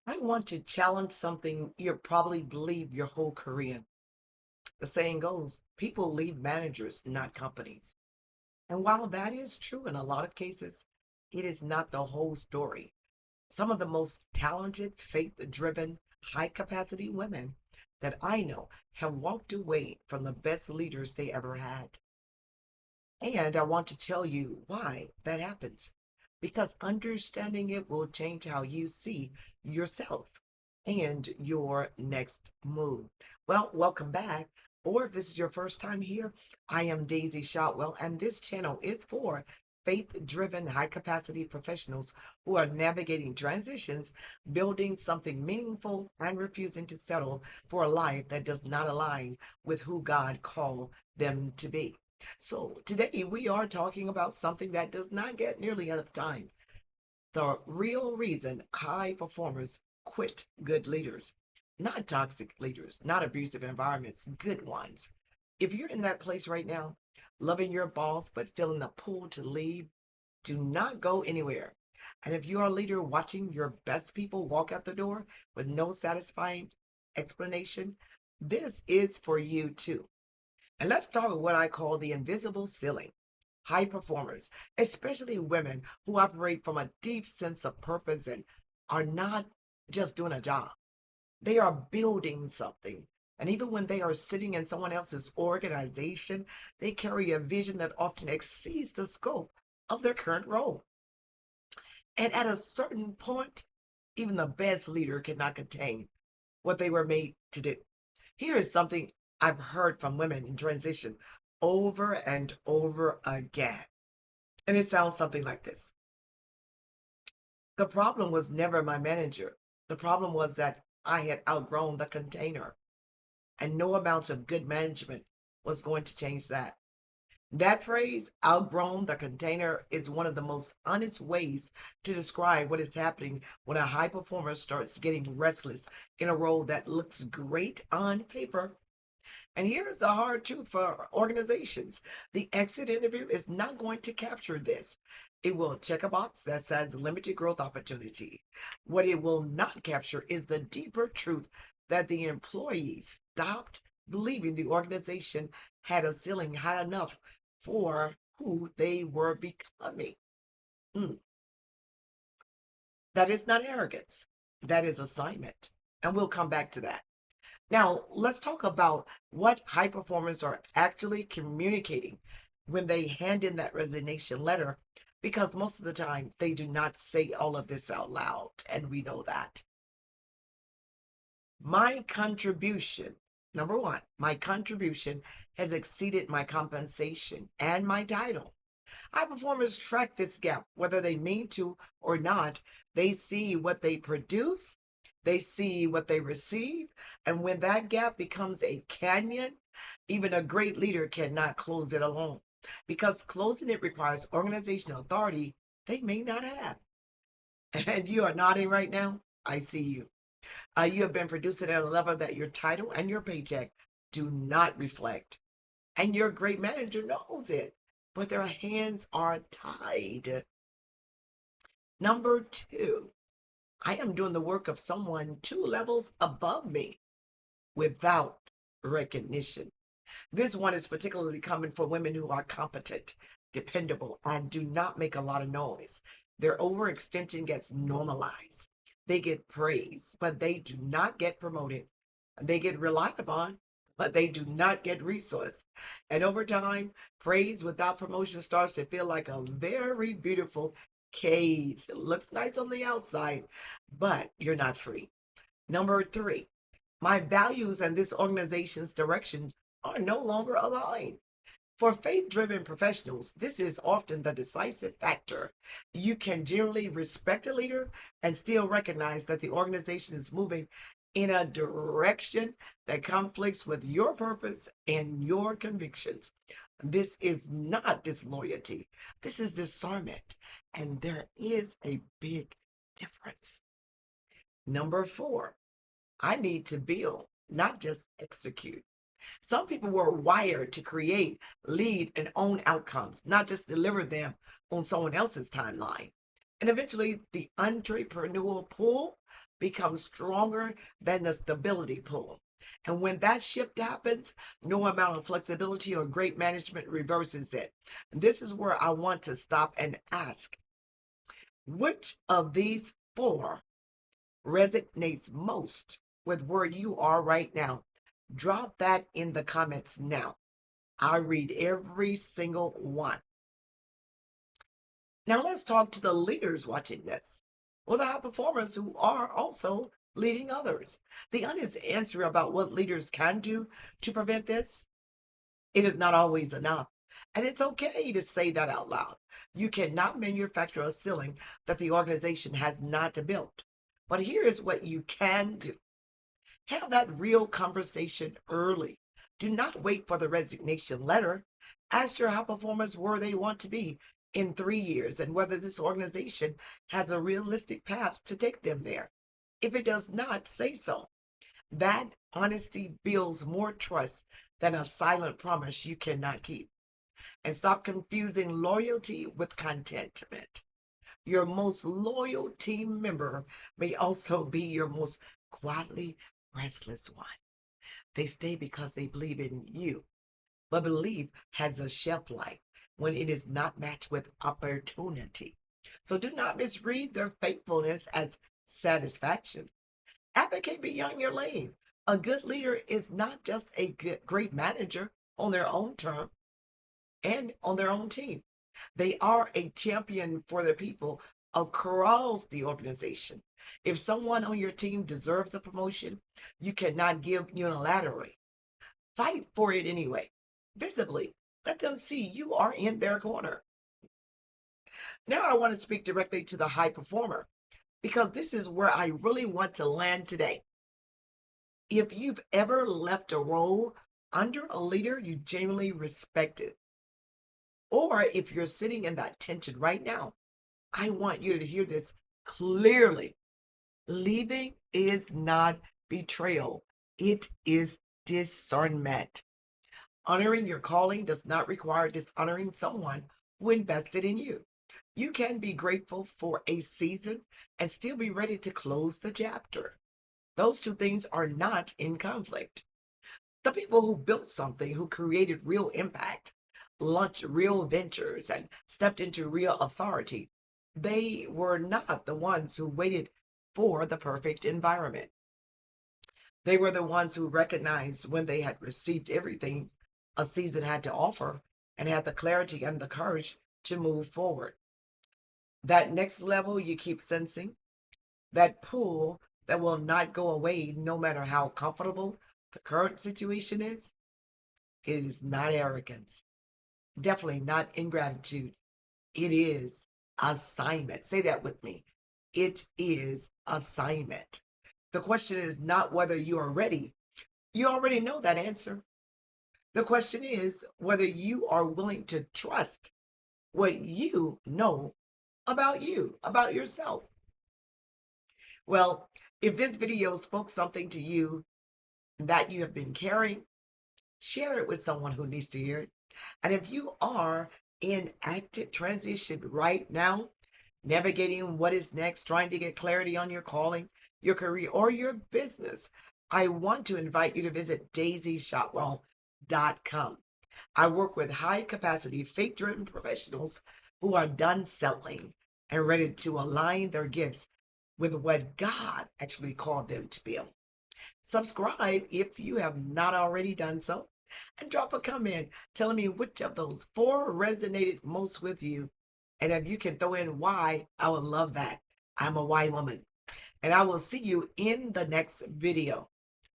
I want to challenge something you probably believe your whole career. The saying goes, people leave managers, not companies. And while that is true in a lot of cases, it is not the whole story. Some of the most talented, faith-driven, high-capacity women that I know have walked away from the best leaders they ever had. And I want to tell you why that happens. Because understanding it will change how you see yourself and your next move. Well, welcome back. Or if this is your first time here, I am Daisy Shotwell, and this channel is for faith-driven, high-capacity professionals who are navigating transitions, building something meaningful, and refusing to settle for a life that does not align with who God called them to be. So today we are talking about something that does not get nearly enough time. The real reason high performers quit good leaders, not toxic leaders, not abusive environments, good ones. If you're in that place right now, loving your boss but feeling the pull to leave, do not go anywhere. And if you are a leader watching your best people walk out the door with no satisfying explanation, this is for you too. And let's start with what I call the invisible ceiling. High performers, especially women who operate from a deep sense of purpose and are not just doing a job. They are building something. And even when they are sitting in someone else's organization, they carry a vision that often exceeds the scope of their current role. And at a certain point, even the best leader cannot contain what they were made to do. Here is something I've heard from women in transition over and over again. And it sounds something like this. The problem was never my manager. The problem was that I had outgrown the container, and no amount of good management was going to change that. That phrase, outgrown the container, is one of the most honest ways to describe what is happening when a high performer starts getting restless in a role that looks great on paper. And here's the hard truth for organizations. The exit interview is not going to capture this. It will check a box that says limited growth opportunity. What it will not capture is the deeper truth that the employees stopped believing the organization had a ceiling high enough for who they were becoming. Mm. That is not arrogance. That is assignment. And we'll come back to that. Now, let's talk about what high performers are actually communicating when they hand in that resignation letter, because most of the time they do not say all of this out loud, and we know that. My contribution, number one, my contribution has exceeded my compensation and my title. High performers track this gap, whether they mean to or not. They see what they produce, they see what they receive, and when that gap becomes a canyon, even a great leader cannot close it alone, because closing it requires organizational authority they may not have. And you are nodding right now. I see you. You have been producing at a level that your title and your paycheck do not reflect. And your great manager knows it, but their hands are tied. Number two, I am doing the work of someone 2 levels above me without recognition. This one is particularly common for women who are competent, dependable, and do not make a lot of noise. Their overextension gets normalized. They get praised, but they do not get promoted. They get relied upon, but they do not get resourced. And over time, praise without promotion starts to feel like a very beautiful cage. It looks nice on the outside, but you're not free. Number three, my values and this organization's direction are no longer aligned. For faith-driven professionals, this is often the decisive factor. You can generally respect a leader and still recognize that the organization is moving in a direction that conflicts with your purpose and your convictions. This is not disloyalty. This is discernment. And there is a big difference. Number four, I need to build, not just execute. Some people were wired to create, lead, and own outcomes, not just deliver them on someone else's timeline. And eventually, the entrepreneurial pull becomes stronger than the stability pull. And when that shift happens, no amount of flexibility or great management reverses it. And this is where I want to stop and ask, which of these four resonates most with where you are right now? Drop that in the comments now. I read every single one. Now let's talk to the leaders watching this, or the high performers who are also leading others. The honest answer about what leaders can do to prevent this, it is not always enough. And it's okay to say that out loud. You cannot manufacture a ceiling that the organization has not built. But here is what you can do. Have that real conversation early. Do not wait for the resignation letter. Ask your high performers where they want to be in 3 years and whether this organization has a realistic path to take them there. If it does not, say so. That honesty builds more trust than a silent promise you cannot keep. And stop confusing loyalty with contentment. Your most loyal team member may also be your most quietly restless one. They stay because they believe in you, but belief has a shelf life when it is not matched with opportunity. So do not misread their faithfulness as satisfaction. Advocate beyond your lane. A good leader is not just a great manager on their own term and on their own team. They are a champion for their people across the organization. If someone on your team deserves a promotion, you cannot give unilaterally. Fight for it anyway. Visibly, let them see you are in their corner. Now I want to speak directly to the high performer, because this is where I really want to land today. If you've ever left a role under a leader you genuinely respected, or if you're sitting in that tension right now, I want you to hear this clearly. Leaving is not betrayal. It is discernment. Honoring your calling does not require dishonoring someone who invested in you. You can be grateful for a season and still be ready to close the chapter. Those two things are not in conflict. The people who built something, who created real impact, launched real ventures, and stepped into real authority, they were not the ones who waited for the perfect environment. They were the ones who recognized when they had received everything a season had to offer and had the clarity and the courage to move forward. That next level you keep sensing, that pull that will not go away no matter how comfortable the current situation is, it is not arrogance. Definitely not ingratitude. It is assignment. Say that with me. It is assignment. The question is not whether you are ready. You already know that answer. The question is whether you are willing to trust what you know about you, about yourself. Well, if this video spoke something to you that you have been carrying, share it with someone who needs to hear it. And if you are in active transition right now, navigating what is next, trying to get clarity on your calling, your career, or your business, I want to invite you to visit daisyshotwell.com. I work with high capacity, faith driven professionals who are done settling and ready to align their gifts with what God actually called them to build. Subscribe if you have not already done so, and drop a comment telling me which of those four resonated most with you. And if you can throw in why, I would love that. I'm a why woman. And I will see you in the next video.